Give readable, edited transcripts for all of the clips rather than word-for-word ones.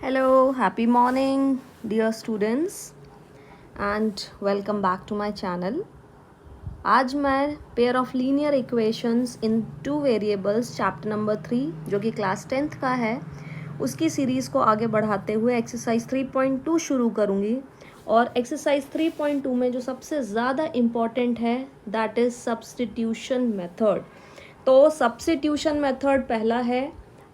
Hello, happy morning, dear students, and welcome back to my channel. आज मैं pair of linear equations in two variables chapter number 3 जो कि class 10th का है उसकी series को आगे बढ़ाते हुए एक्सरसाइज 3.2 शुरू करूँगी। और एक्सरसाइज 3.2 में जो सबसे ज़्यादा इम्पॉर्टेंट है दैट इज़ सब्स्टिट्यूशन मेथड। तो सब्स्टिट्यूशन मेथड पहला है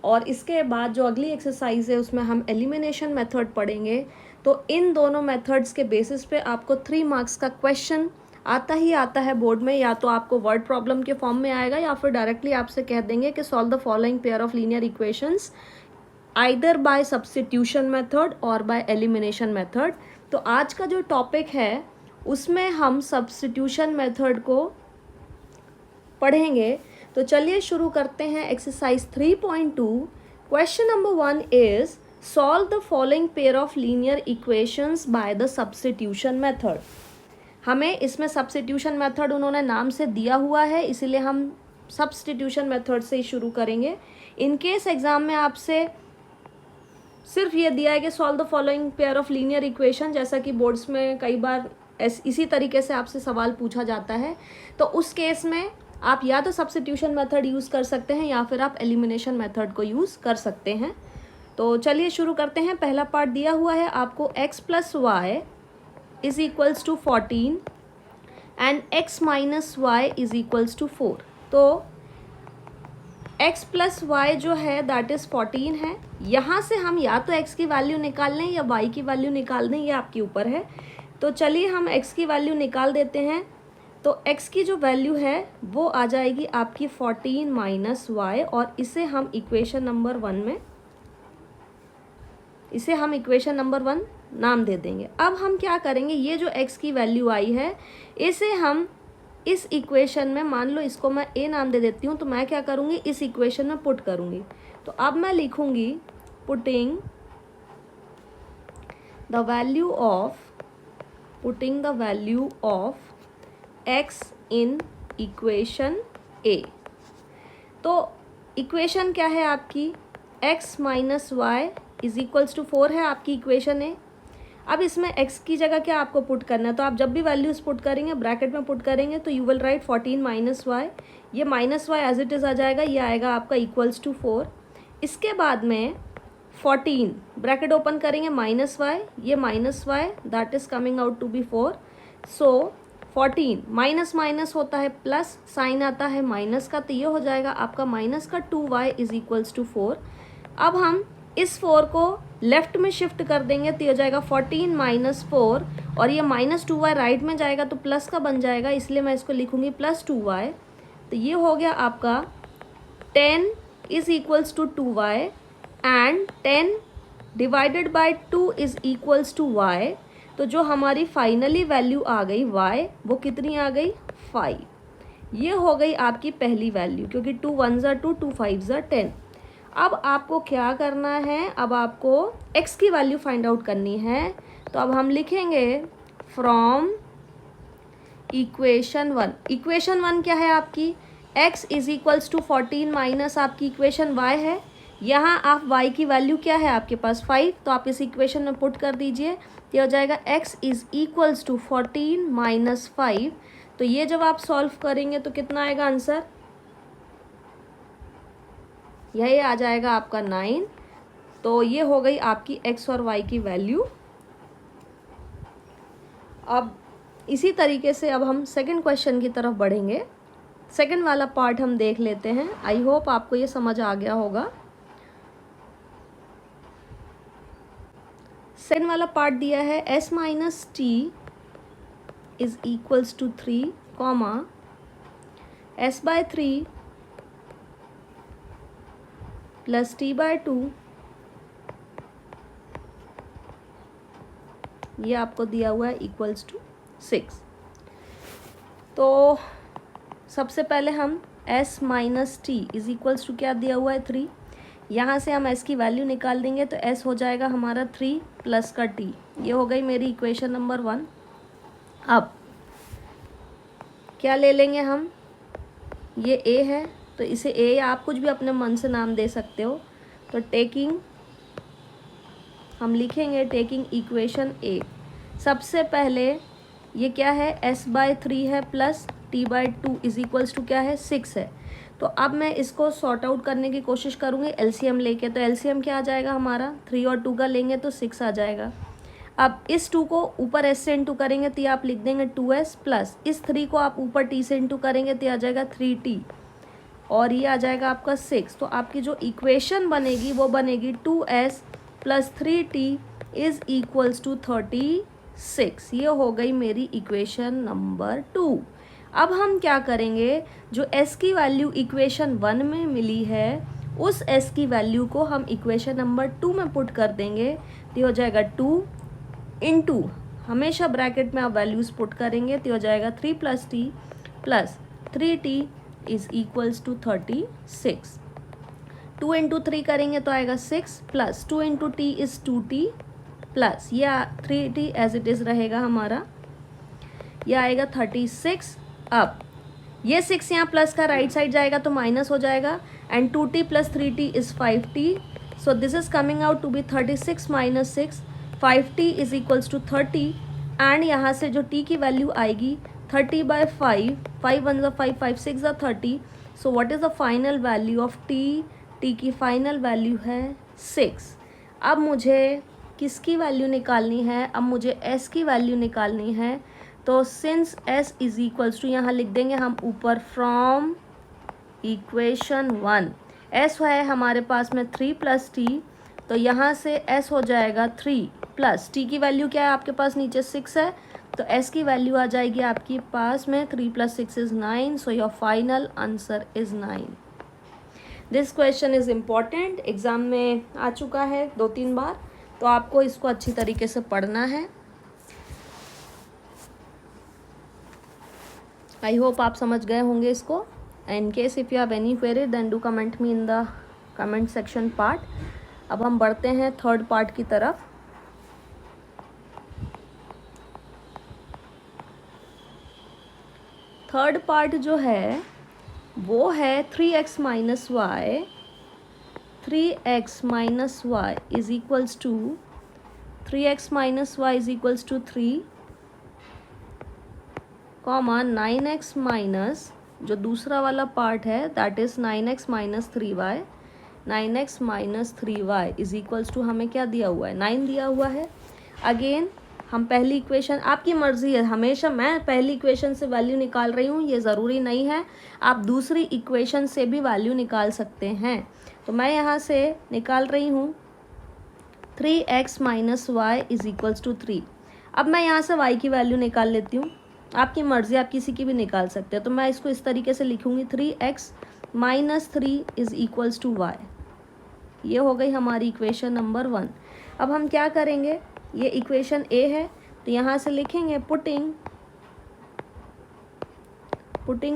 और इसके बाद जो अगली एक्सरसाइज है उसमें हम एलिमिनेशन मेथड पढ़ेंगे। तो इन दोनों मेथड्स के बेसिस पे आपको 3 मार्क्स का क्वेश्चन आता ही आता है बोर्ड में, या तो आपको वर्ड प्रॉब्लम के फॉर्म में आएगा या फिर डायरेक्टली आपसे कह देंगे कि solve the following pair of linear equations either bye substitution method और बाय एलिमिनेशन मेथड। तो आज का जो टॉपिक है उसमें हम सब्स्टिट्यूशन मेथड को पढ़ेंगे। तो चलिए शुरू करते हैं exercise 3.2। Question number 1 is solve the following pair of linear equations by the substitution method. हमें इसमें सब्स्टिट्यूशन मेथड उन्होंने नाम से दिया हुआ है, इसीलिए हम सब्स्टिट्यूशन मेथड से ही शुरू करेंगे। इन केस एग्जाम में आपसे सिर्फ ये दिया है कि solve the following pair of linear equation, जैसा कि बोर्ड्स में कई बार इसी तरीके से आपसे सवाल पूछा जाता है, तो उस केस में आप या तो सब्स्टिट्यूशन मेथड यूज़ कर सकते हैं या फिर आप एलिमिनेशन मेथड को यूज़ कर सकते हैं। तो चलिए शुरू करते हैं। पहला पार्ट दिया हुआ है आपको x plus y is equals to 14 and x minus y is equals to 4। तो x प्लस वाई जो है दैट इज़ 14 है। यहाँ से हम या तो x की वैल्यू निकाल लें या y की वैल्यू निकाल दें, ये आपके ऊपर है। तो चलिए हम x की वैल्यू निकाल देते हैं। तो x की जो वैल्यू है वो आ जाएगी आपकी 14 माइनस वाई, और इसे हम इक्वेशन नंबर 1 नाम दे देंगे। अब हम क्या करेंगे, ये जो x की वैल्यू आई है इसे हम इस इक्वेशन में, मान लो इसको मैं a नाम दे देती हूँ, तो मैं क्या करूँगी इस इक्वेशन में पुट करूँगी। तो अब मैं लिखूँगी putting the value of x in equation a। तो इक्वेशन क्या है आपकी, x minus y is equals to 4 है आपकी इक्वेशन है। अब इसमें x की जगह क्या आपको पुट करना है, तो आप जब भी वैल्यूज पुट करेंगे ब्रैकेट में पुट करेंगे तो you will write 14 minus Y, ये minus Y as it is आ जाएगा, ये आएगा आपका इक्वल्स टू 4। इसके बाद में 14 ब्रैकेट ओपन करेंगे माइनस वाई, ये minus y that is coming out to be 4। So 14 minus minus होता है प्लस, साइन आता है माइनस का, तो ये हो जाएगा आपका माइनस का 2y इज इक्वल्स टू 4। अब हम इस 4 को लेफ्ट में शिफ्ट कर देंगे तो ये हो जाएगा 14 माइनस 4, और ये माइनस 2y राइट में जाएगा तो प्लस का बन जाएगा, इसलिए मैं इसको लिखूंगी प्लस 2y। तो ये हो गया आपका 10 is equals to 2y and 10 divided by 2 is equals to y। तो जो हमारी फाइनली वैल्यू आ गई y, वो कितनी आ गई 5। ये हो गई आपकी पहली वैल्यू, क्योंकि 2 1 ज़ा 2, 2 5 ज़ा 10। अब आपको क्या करना है, अब आपको x की वैल्यू फाइंड आउट करनी है। तो अब हम लिखेंगे फ्रॉम इक्वेशन 1 क्या है आपकी, x is equals to 14 minus आपकी इक्वेशन y है। यहाँ आप y की वैल्यू क्या है आपके पास 5, तो आप इस इक्वेशन में पुट कर दीजिए, ये हो जाएगा x is equals to 14 minus 5। तो ये जब आप सॉल्व करेंगे तो कितना आएगा आंसर, यही आ जाएगा आपका 9। तो ये हो गई आपकी x और y की वैल्यू। अब इसी तरीके से अब हम सेकंड क्वेश्चन की तरफ बढ़ेंगे। सेकंड वाला पार्ट हम देख लेते हैं। आई होप आपको ये समझ आ गया होगा। सेकंड वाला पार्ट दिया है s minus t is equals to 3 comma s by 3 plus t by 2, ये आपको दिया हुआ है इक्वल्स टू 6। तो सबसे पहले हम s minus t is equals to क्या दिया हुआ है 3, यहाँ से हम s की वैल्यू निकाल देंगे तो s हो जाएगा हमारा 3 प्लस का t, ये हो गई मेरी इक्वेशन नंबर 1। अब क्या ले लेंगे हम, ये a है तो इसे a या आप कुछ भी अपने मन से नाम दे सकते हो। तो टेकिंग हम लिखेंगे टेकिंग इक्वेशन ए। सबसे पहले ये क्या है, s/3 है plus t/2 is equals to क्या है, 6 है। तो अब मैं इसको सॉर्ट आउट करने की कोशिश करूँगी एलसीएम लेके। तो एलसीएम क्या आ जाएगा हमारा, 3 और 2 का लेंगे तो 6 आ जाएगा। अब इस 2 को ऊपर s से इंटू करेंगे तो ये आप लिख देंगे 2s प्लस इस 3 को आप ऊपर t से इंटू करेंगे तो आ जाएगा 3t और ये आ जाएगा आपका 6। तो आपकी जो इक्वेशन बनेगी वो बनेगी 2s plus 3t is equals to 36। ये हो गई मेरी इक्वेशन नंबर 2। अब हम क्या करेंगे, जो s की वैल्यू इक्वेशन 1 में मिली है उस s की वैल्यू को हम इक्वेशन नंबर 2 में पुट कर देंगे। तो हो जाएगा 2 इंटू, हमेशा ब्रैकेट में आप वैल्यूज पुट करेंगे तो हो जाएगा 3 plus t plus 3t is equals to 36। 2 into 3 करेंगे तो आएगा 6 plus 2 into t is 2t plus या 3t एज इट इज़ रहेगा हमारा, यह आएगा 36। अब ये 6 यहाँ प्लस का राइट साइड जाएगा तो माइनस हो जाएगा and 2t plus 3t is 5t। So this is coming out to be 36 minus 6, 5t is equals to 30 and यहाँ से जो t की वैल्यू आएगी 30/5, 5 1 5, 5 6 30। So what is the final value of t? t की final value है 6। अब मुझे किसकी वैल्यू निकालनी है, अब मुझे s की वैल्यू निकालनी है। तो since s is equals to, यहाँ लिख देंगे हम ऊपर फ्रॉम इक्वेशन 1, s है हमारे पास में 3 प्लस t, तो यहाँ से s हो जाएगा 3 प्लस t की वैल्यू क्या है आपके पास नीचे 6 है, तो s की वैल्यू आ जाएगी आपके पास में 3 plus 6 is 9। So your final answer is 9। This question is important, exam में आ चुका है 2-3 बार, तो आपको इसको अच्छी तरीके से पढ़ना है। आई होप आप समझ गए होंगे इसको। In case if you have any query then do comment me in the comment section part. अब हम बढ़ते हैं थर्ड पार्ट की तरफ। थर्ड पार्ट जो है वो है 3x minus y, 3x minus y is equals to 3x minus y is equals to 3 comma 9x minus जो दूसरा वाला पार्ट है that is 9x minus 3y, 9x minus 3y is equals to हमें क्या दिया हुआ है, 9 दिया हुआ है। अगेन हम पहली इक्वेशन, आपकी मर्जी है, हमेशा मैं पहली इक्वेशन से वैल्यू निकाल रही हूँ ये ज़रूरी नहीं है, आप दूसरी इक्वेशन से भी वैल्यू निकाल सकते हैं। तो मैं यहाँ से निकाल रही हूँ 3x minus y is equals to 3। अब मैं यहाँ से y की वैल्यू निकाल लेती हूँ, आपकी मर्जी, आप किसी की भी निकाल सकते हैं। तो मैं इसको इस तरीके से लिखूँगी 3x minus 3 is equals to y। ये हो गई हमारी इक्वेशन नंबर 1। अब हम क्या करेंगे, ये इक्वेशन A है तो यहाँ से लिखेंगे putting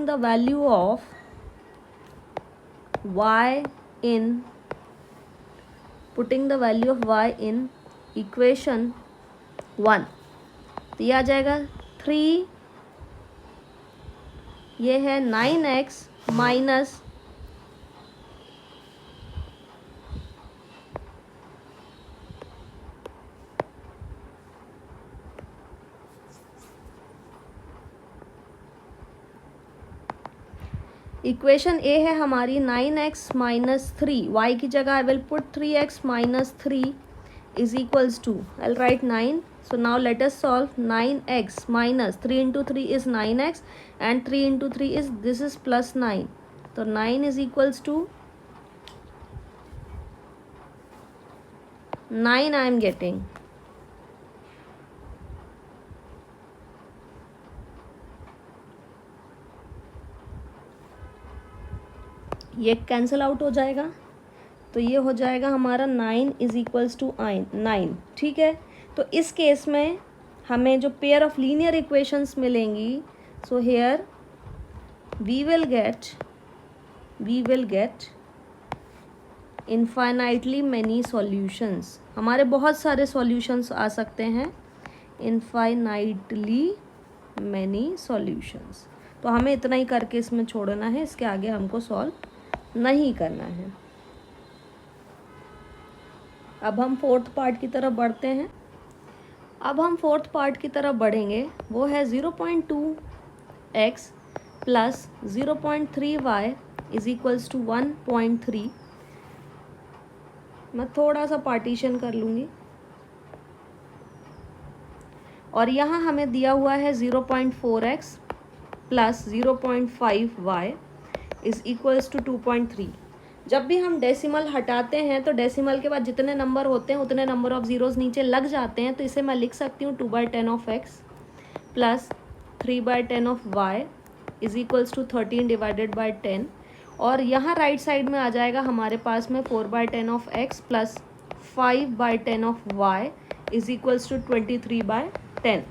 the value of y in equation 1। तो ये आ जाएगा 3, ये है 9x माइनस इक्वेशन ए है हमारी 9x माइनस 3, वाई की जगह I will put 3x minus 3 is equals to, I will write 9। So now let us solve 9x minus 3 into 3 is 9x and 3 into 3 is this is plus 9, तो 9 is equals to 9 I am getting. ये cancel out हो जाएगा तो ये हो जाएगा हमारा 9 is equals to 9। ठीक है, तो इस केस में हमें जो पेयर ऑफ लीनियर इक्वेशंस मिलेंगी, so here we will get infinitely many solutions. हमारे बहुत सारे सॉल्यूशंस आ सकते हैं, इनफाइनाइटली मैनी सॉल्यूशंस। तो हमें इतना ही करके इसमें छोड़ना है, इसके आगे हमको सॉल्व नहीं करना है। अब हम फोर्थ पार्ट की तरफ बढ़ते हैं। अब हम फोर्थ पार्ट की तरफ बढ़ेंगे, वो है 0.2x plus 0.3y is equals to 1.3। मैं थोड़ा सा पार्टीशन कर लूँगी और यहाँ हमें दिया हुआ है 0.4x plus 0.5y is equals to 2.3। जब भी हम डेसिमल हटाते हैं तो डेसिमल के बाद जितने नंबर होते हैं उतने नंबर ऑफ ज़ीरोज़ नीचे लग जाते हैं, तो इसे मैं लिख सकती हूँ 2/10 of x plus 3/10 of y is equals to 13 divided by 10। और यहाँ राइट साइड में आ जाएगा हमारे पास में 4/10 of x plus 5/10 of y is equals to 23/10।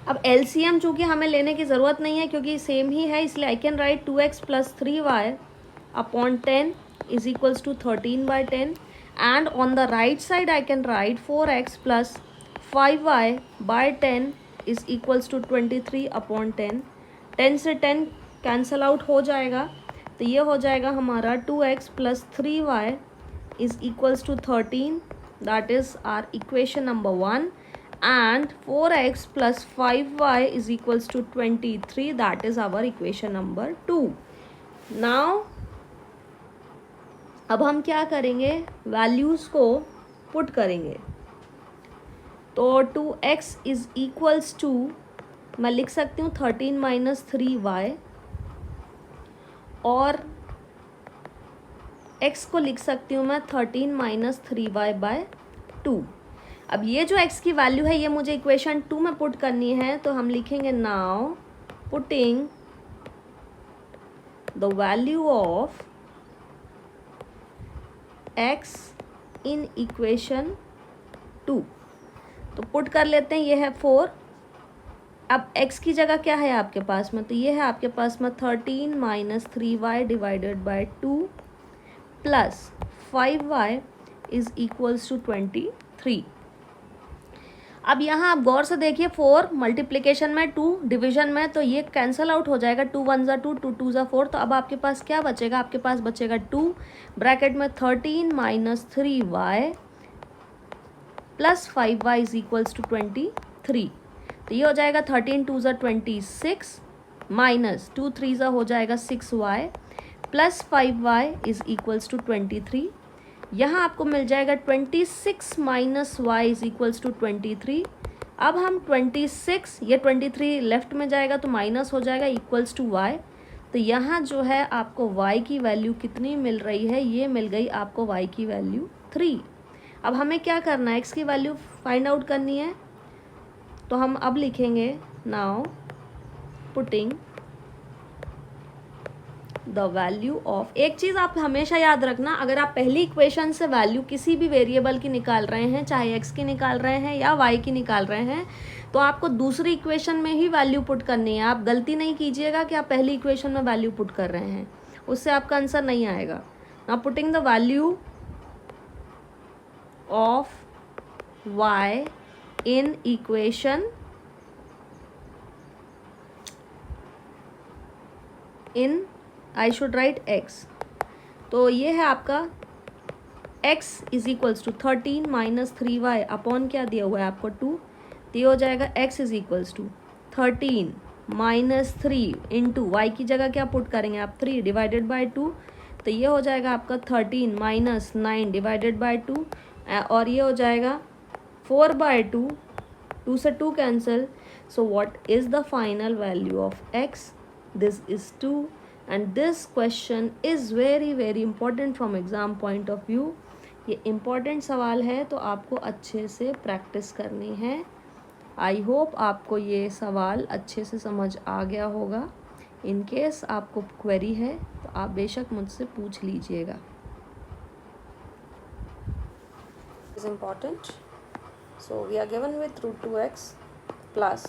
अब एलसीएम चूँकि हमें लेने की ज़रूरत नहीं है क्योंकि सेम ही है, इसलिए I can write 2x plus 3y upon 10 is equals to 13/10 and on the right side I can write 4x plus 5y by 10 is equals to 23/10। 10 से 10 कैंसल आउट हो जाएगा, तो ये हो जाएगा हमारा 2x plus 3y is equals to 13, that is our equation number 1, and 4x plus 5y is equals to 23, that is our equation number 2. Now अब हम क्या करेंगे, वैल्यूज़ को पुट करेंगे। तो 2x इज इक्वल्स टू, मैं लिख सकती हूँ 13 माइनस 3y और x को लिख सकती हूँ मैं 13 माइनस 3y बाय 2। अब ये जो x की वैल्यू है ये मुझे इक्वेशन 2 में पुट करनी है, तो हम लिखेंगे now putting the value of x in equation 2। तो पुट कर लेते हैं, ये है 4। अब x की जगह क्या है आपके पास में, तो ये है आपके पास में 13 minus 3y divided by 2 plus 5y is equals to 23। अब यहाँ आप गौर से देखिए, 4 मल्टीप्लिकेशन में, 2 डिवीजन में, तो ये कैंसल आउट हो जाएगा। 2 1 ज़ा 2, 2 2 ज़ा 4, तो अब आपके पास क्या बचेगा, आपके पास बचेगा 2 ब्रैकेट में 13 minus 3y plus 5y is equals to 23। तो ये हो जाएगा 13 2 ज़ा 26 माइनस 2 3 ज़ा हो जाएगा 6y plus 5y is equals to 23। यहाँ आपको मिल जाएगा 26 minus y is equals to 23। अब हम 26, ये 23 लेफ्ट में जाएगा तो माइनस हो जाएगा, इक्वल्स टू वाई। तो यहाँ जो है आपको y की वैल्यू कितनी मिल रही है, ये मिल गई आपको y की वैल्यू 3। अब हमें क्या करना है, x की वैल्यू फाइंड आउट करनी है, तो हम अब लिखेंगे now putting the value of, एक चीज़ आप हमेशा याद रखना, अगर आप पहली इक्वेशन से वैल्यू किसी भी वेरिएबल की निकाल रहे हैं, चाहे x की निकाल रहे हैं या y की निकाल रहे हैं, तो आपको दूसरी इक्वेशन में ही वैल्यू पुट करनी है। आप गलती नहीं कीजिएगा कि आप पहली इक्वेशन में वैल्यू पुट कर रहे हैं, उससे आपका आंसर नहीं आएगा। Now putting the value of y in equation in I should write x, तो ये है आपका x is equals to 13 minus 3y upon क्या दिया हुआ है आपको 2, तो ये हो जाएगा x is equals to 13 minus 3 into y की जगह क्या पुट करेंगे आप 3 डिवाइडेड बाई 2, तो ये हो जाएगा आपका 13 माइनस 9 डिवाइडेड बाई 2 और ये हो जाएगा 4/2, 2 से 2 cancel. So what is the final value of x, this is 2। and this question is very very important from exam point of view। ये important सवाल है तो आपको अच्छे से प्रैक्टिस करनी है। आई होप आपको ये सवाल अच्छे से समझ आ गया होगा। इन केस आपको क्वेरी है तो आप बेशक मुझसे पूछ लीजिएगा। is important, so we are given with root 2x plus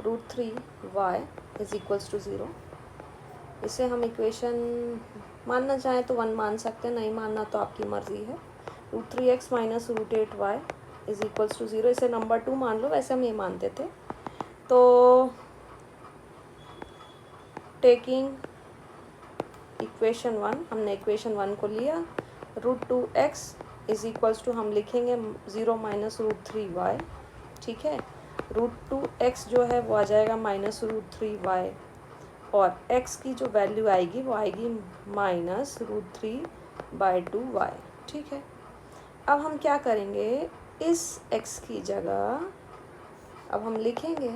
root 3y is equals to 0। इसे हम इक्वेशन मानना चाहें तो 1 मान सकते हैं, नहीं मानना तो आपकी मर्ज़ी है। Root 3x minus root 8y is equals to 0, इसे नंबर 2 मान लो, वैसे हम ये मानते थे। तो टेकिंग इक्वेशन 1, हमने इक्वेशन 1 को लिया, root 2x is equals to हम लिखेंगे 0 माइनस रूट 3y, ठीक है। √2x जो है वो आ जाएगा माइनस √3y, और x की जो वैल्यू आएगी वो आएगी माइनस √3/2y, ठीक है। अब हम क्या करेंगे, इस x की जगह अब हम लिखेंगे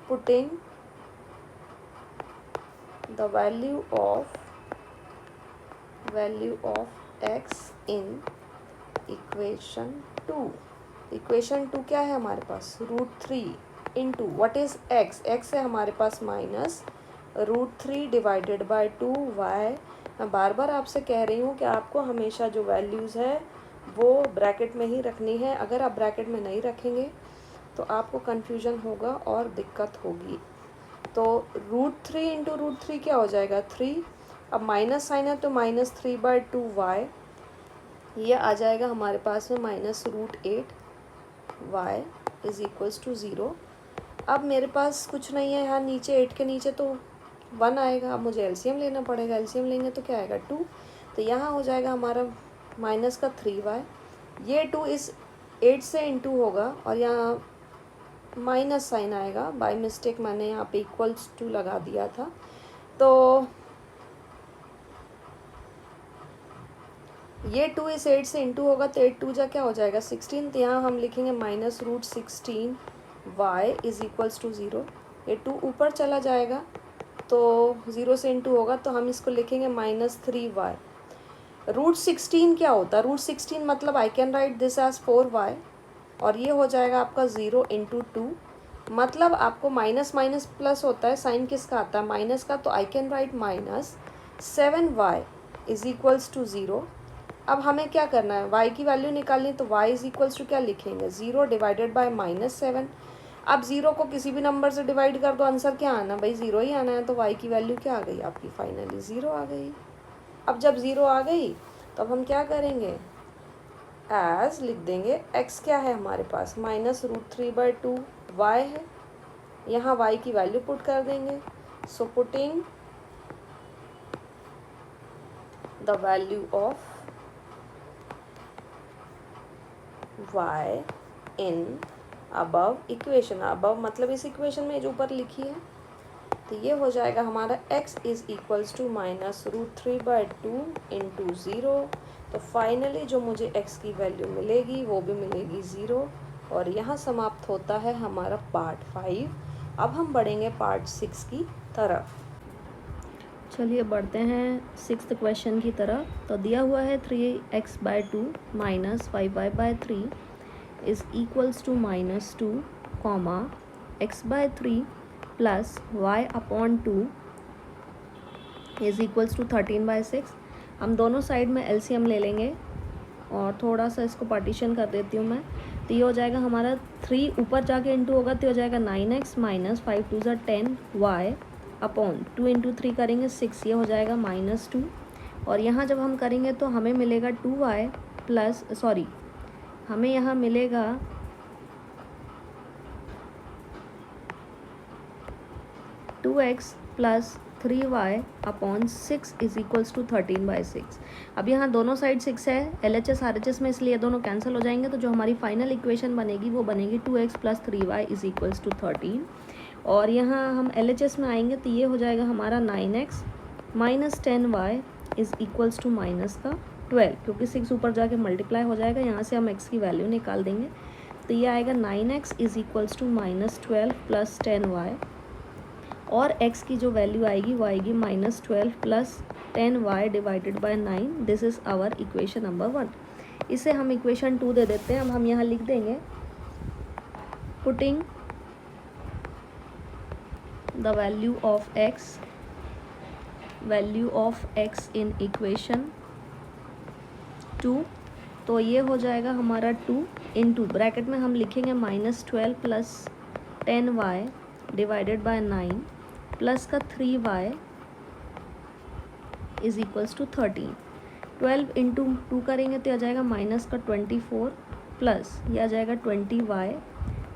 putting the value of x in equation 2। Equation 2 क्या है हमारे पास, √3 इंटू व्हाट इज x है हमारे पास माइनस √3/2y। मैं बार बार आपसे कह रही हूँ कि आपको हमेशा जो वैल्यूज़ है वो ब्रैकेट में ही रखनी है। अगर आप ब्रैकेट में नहीं रखेंगे तो आपको कन्फ्यूजन होगा और दिक्कत होगी। तो √3 इंटू √3 क्या हो जाएगा 3, अब माइनस साइन है तो माइनस 3/2y, ये आ जाएगा हमारे पास में minus √8y is equals to 0। अब मेरे पास कुछ नहीं है यहाँ नीचे, 8 के नीचे तो 1 आएगा। अब मुझे एलसीएम लेना पड़ेगा, एलसीएम लेंगे तो क्या आएगा 2, तो यहाँ हो जाएगा हमारा माइनस का 3y, ये 2 इस 8 से इंटू होगा और यहाँ माइनस साइन आएगा, बाय मिस्टेक मैंने यहाँ पे इक्वल्स टू लगा दिया था। तो ये 2 इस 8 से इंटू होगा तो 8 2 जा क्या हो जाएगा 16, तो यहाँ हम लिखेंगे minus √16y is equals to 0। ये 2 ऊपर चला जाएगा तो 0 से इंटू होगा तो हम इसको लिखेंगे माइनस 3y। √16 क्या होता है, √16 मतलब I can write this as 4y, और ये हो जाएगा आपका 0 इंटू 2, मतलब आपको माइनस माइनस प्लस होता है, साइन किसका आता है माइनस का, तो I can write minus 7y is equals to 0। अब हमें क्या करना है, y की वैल्यू निकालनी, तो y इज इक्वल्स टू क्या लिखेंगे 0 डिवाइडेड बाय -7। अब 0 को किसी भी नंबर से डिवाइड कर दो, आंसर क्या आना भाई 0 ही आना है, तो y की वैल्यू क्या आ गई आपकी फाइनली 0 आ गई। अब जब 0 आ गई तो अब हम क्या करेंगे, एज लिख देंगे x क्या है हमारे पास माइनस √3/2y है, यहाँ y की वैल्यू पुट कर देंगे। So putting the value of y in above equation, above मतलब इस इक्वेशन में जो ऊपर लिखी है, तो ये हो जाएगा हमारा x is equals to minus √3/2 into 0। तो फाइनली जो मुझे x की वैल्यू मिलेगी वो भी मिलेगी 0, और यहाँ समाप्त होता है हमारा पार्ट 5। अब हम बढ़ेंगे पार्ट 6 की तरफ। चलिए बढ़ते हैं 6th क्वेश्चन की तरफ। तो दिया हुआ है 3x/2 minus 5y/3 is equals to -2, x/3 plus y/2 is equals to 13/6। हम दोनों साइड में एलसीएम ले लेंगे और थोड़ा सा इसको पार्टीशन कर देती हूँ मैं। तो ये हो जाएगा हमारा 3 ऊपर जाके इंटू होगा तो हो जाएगा 9x minus 5 2 10y upon 2 into 3 करेंगे 6, ये हो जाएगा -2। और यहाँ जब हम करेंगे तो हमें मिलेगा 2y प्लस हमें यहाँ मिलेगा 2x plus 3y upon 6 is equals to 13/6। अब यहाँ दोनों साइड 6 है, LHS RHS में, इसलिए दोनों कैंसिल हो जाएंगे। तो जो हमारी फाइनल इक्वेशन बनेगी वो बनेगी 2x plus 3y is equals to 13। और यहाँ हम LHS में आएंगे तो ये हो जाएगा हमारा 9x minus 10y is equals to minus का 12, क्योंकि 6 ऊपर जाके मल्टीप्लाई हो जाएगा। यहाँ से हम x की वैल्यू निकाल देंगे तो ये आएगा 9x is equals to -12 plus 10y, और x की जो वैल्यू आएगी वो आएगी -12 plus 10y divided by 9। This is our equation number 1। इसे हम इक्वेशन 2 दे देते हैं। अब हम यहाँ लिख देंगे putting the value of x in equation 2। तो ये हो जाएगा हमारा 2 इंटू ब्रैकेट में हम लिखेंगे -12 plus 10y divided by 9 plus का 3y is equals to 13। 12 into 2 करेंगे तो आ जाएगा माइनस का 24 प्लस ये आ जाएगा 20y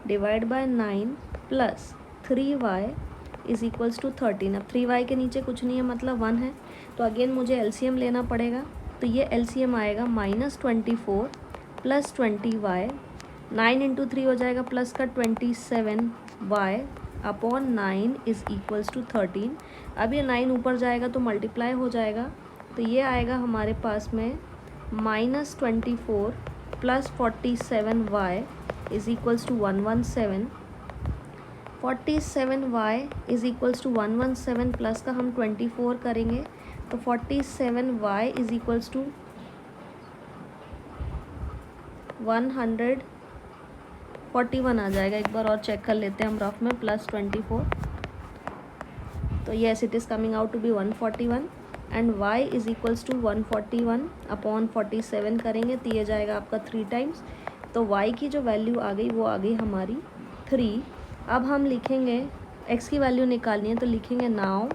divide by 9 plus 3y is equals to 13। अब 3y के नीचे कुछ नहीं है मतलब 1 है, तो अगेन मुझे एलसीएम लेना पड़ेगा। तो ये एलसीएम आएगा -24 प्लस 20y, 9 इंटू 3 हो जाएगा प्लस का 27y upon 9 is equals to 13। अब ये 9 ऊपर जाएगा तो मल्टीप्लाई हो जाएगा, तो ये आएगा हमारे पास में -24 plus 47y is equals to 117। 47y is equals to 117 plus का हम 24 करेंगे तो 47y इज़ इक्वल्स टू 141 आ जाएगा। एक बार और चेक कर लेते हैं हम रफ में, प्लस 24, तो yes it is coming out to be 141 and y is equals to 141 upon 47 करेंगे तो ये जाएगा आपका 3 टाइम्स, तो y की जो वैल्यू आ गई वो आ गई हमारी 3। अब हम लिखेंगे x की वैल्यू निकालनी है तो लिखेंगे नाउ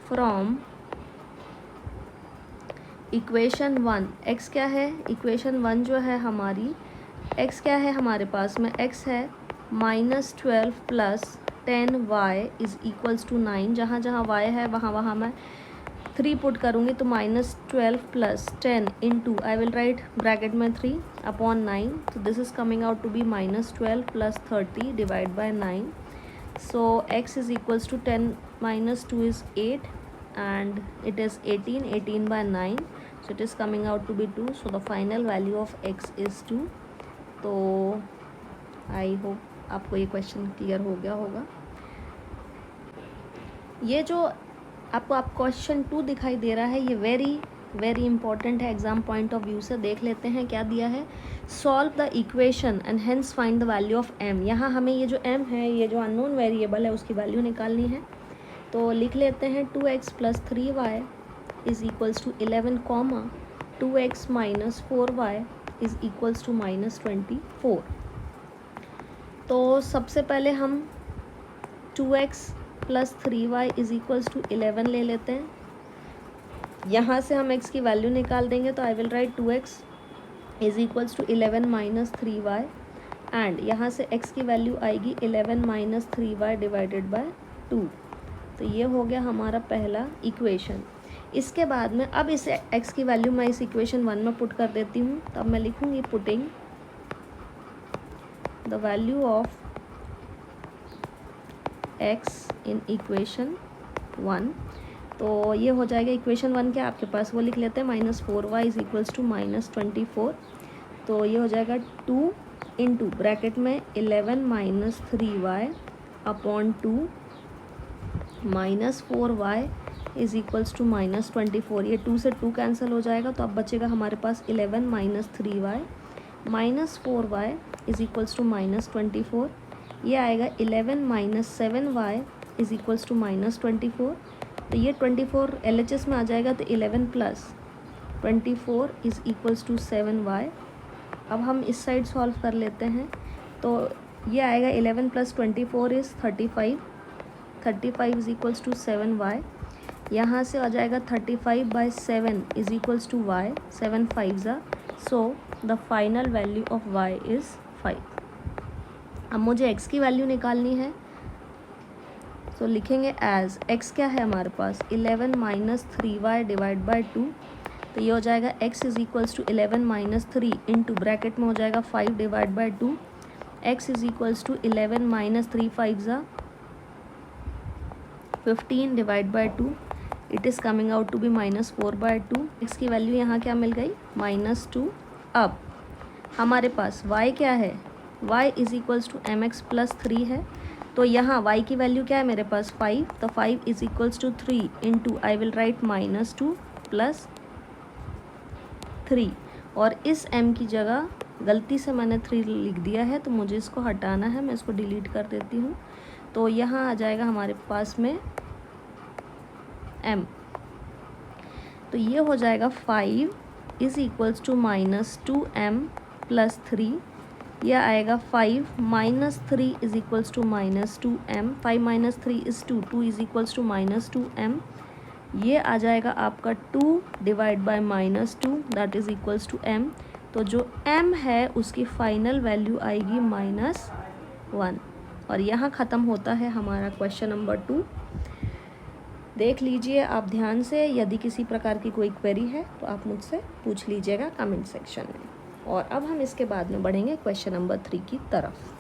फ्रॉम इक्वेशन 1, x क्या है, इक्वेशन 1 जो है हमारी, x क्या है हमारे पास में, x है -12 plus 10y is equals to 9। जहाँ जहाँ y है वहाँ वहाँ मैं 3 पुट करूँगी तो -12 plus 10 into I will write bracket में 3 अपॉन 9, तो this is coming out to be -12 plus 30 divide by 9। So x is equals to 10 minus 2 is 8 and it is 18 by 9, so it is coming out to be 2, so the final value of x is 2। तो I hope आपको ये question clear हो गया होगा। ये जो आपको आप क्वेश्चन 2 दिखाई दे रहा है ये वेरी इंपॉर्टेंट है एग्जाम पॉइंट ऑफ व्यू से। देख लेते हैं क्या दिया है, solve the equation and hence find the value of m। यहाँ हमें ये जो m है, ये जो अननोन वेरिएबल है उसकी वैल्यू निकालनी है, तो लिख लेते हैं 2x plus 3y is equals to 11 comma 2x minus 4y is equals to -24। तो सबसे पहले हम 2x plus 3y is equals to 11 ले लेते हैं। यहाँ से हम x की वैल्यू निकाल देंगे तो I will write 2x is equals to 11 minus 3y and यहाँ से x की वैल्यू आएगी 11 माइनस 3y डिवाइडेड बाय 2। तो ये हो गया हमारा पहला इक्वेशन। इसके बाद में अब इस x की वैल्यू मैं इस इक्वेशन 1 में पुट कर देती हूँ, तब मैं लिखूँगी putting the value of x in equation 1। तो ये हो जाएगा इक्वेशन 1 क्या आपके पास, वो लिख लेते हैं -4y इज़ इक्वल्स टू -24। तो ये हो जाएगा 2 इंटू ब्रैकेट में 11 minus 3y upon 2 -4y is equals to -24। ये 2 से 2 कैंसिल हो जाएगा, तो अब बचेगा हमारे पास 11 minus 3y minus 4y is equals to -24। ये आएगा 11 minus 7y is equals to -24। तो ये 24 LHS में आ जाएगा, तो 11 plus 24 is equals to 7y। अब हम इस साइड सॉल्व कर लेते हैं, तो ये आएगा 11 plus 24 is 35 is equals to 7y। यहाँ से आ जाएगा 35/7 is equals to y, 7 5 so the final value of y is 5। अब मुझे x की वैल्यू निकालनी है, तो लिखेंगे एज x क्या है हमारे पास 11 माइनस 3y डिवाइड बाई 2। तो ये हो जाएगा x is equals to 11 minus 3 into bracket में हो जाएगा 5 divide by 2। x is equals to 11 minus 3 5 15 divide by 2। It is coming out to be -4/2। x की वैल्यू यहाँ क्या मिल गई -2। अब हमारे पास y क्या है, y is equals to mx plus 3 है, तो यहाँ y की वैल्यू क्या है मेरे पास 5, तो 5 is equals to 3 into I will write -2 plus 3, और इस m की जगह गलती से मैंने 3 लिख दिया है, तो मुझे इसको हटाना है, मैं इसको डिलीट कर देती हूँ। तो यहाँ आ जाएगा हमारे पास में m, तो ये हो जाएगा 5 is equals to -2m plus 3। यह आएगा 5 minus 3 is equals to -2m, 5 minus 3 is 2, 2 is equals to -2m। ये आ जाएगा आपका 2 divide by -2 that is equals to m। तो जो m है उसकी फाइनल वैल्यू आएगी -1, और यहाँ ख़त्म होता है हमारा क्वेश्चन नंबर 2। देख लीजिए आप ध्यान से, यदि किसी प्रकार की कोई क्वेरी है तो आप मुझसे पूछ लीजिएगा कमेंट सेक्शन में। और अब हम इसके बाद में बढ़ेंगे क्वेश्चन नंबर 3 की तरफ।